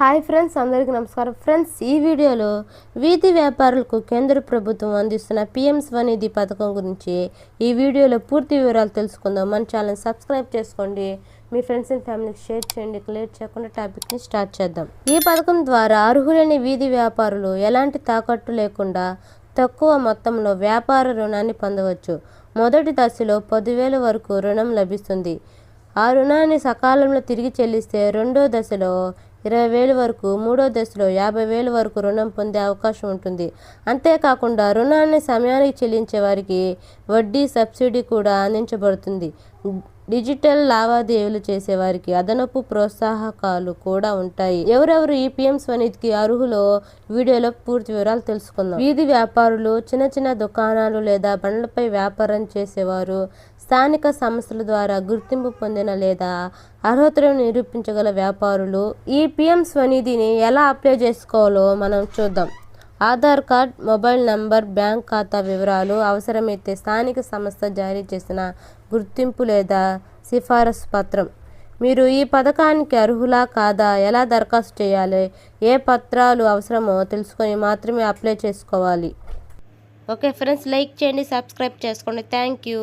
Hi friends, అందరికీ నమస్కారం. Friends, ఈ వీడియోలో వీధి వ్యాపారులకు కేంద్ర ప్రభుత్వం అందిస్తున్న పిఎం స్వనిధి పథకం గురించి ఈ వీడియోలో పూర్తి వివరాలు తెలుసుకుందాం. మన ఛానల్ సబ్స్క్రైబ్ చేసుకోండి, మీ ఫ్రెండ్స్ అండ్ ఫ్యామిలీకి షేర్ చేయండి. లేట్ చేయకుండా టాపిక్ని స్టార్ట్ చేద్దాం. ఈ పథకం ద్వారా అర్హులైన వీధి వ్యాపారులు ఎలాంటి తాకట్టు లేకుండా తక్కువ మొత్తంలో వ్యాపార రుణాన్ని పొందవచ్చు. మొదటి దశలో 10,000 వరకు రుణం లభిస్తుంది. ఆ రుణాన్ని సకాలంలో తిరిగి చెల్లిస్తే రెండో దశలో 20,000 వరకు, మూడో దశలో 50,000 వరకు రుణం పొందే అవకాశం ఉంటుంది. అంతేకాకుండా రుణాన్ని సమయానికి చెల్లించే వారికి వడ్డీ సబ్సిడీ కూడా అందించబడుతుంది. డిజిటల్ లావాదేవీలు చేసేవారికి అదనపు ప్రోత్సాహకాలు కూడా ఉంటాయి. ఎవరెవరు ఈ పిఎం స్వనిధికి అర్హులో వీడియోలో పూర్తి వివరాలు తెలుసుకుందాం. వీధి వ్యాపారులు, చిన్న దుకాణాలు లేదా బండ్లపై వ్యాపారం చేసేవారు, స్థానిక సంస్థల ద్వారా గుర్తింపు పొందిన లేదా అర్హతలను నిరూపించగల వ్యాపారులు. ఈ పిఎం స్వనిధిని ఎలా అప్లై చేసుకోవాలో మనం చూద్దాం. Aadhaar card, mobile number, bank ఖాతా వివరాలు, అవసరమైతే స్థానిక సంస్థ జారీ చేసిన గుర్తింపు లేదా సిఫారసు పత్రం. మీరు ఈ పథకానికి అర్హులా కాదా, ఎలా దరఖాస్తు చేయాలి, ఏ పత్రాలు అవసరమో తెలుసుకొని మాత్రమే అప్లై చేసుకోవాలి. ఓకే ఫ్రెండ్స్, లైక్ చేయండి, సబ్స్క్రైబ్ చేసుకోండి. Thank you.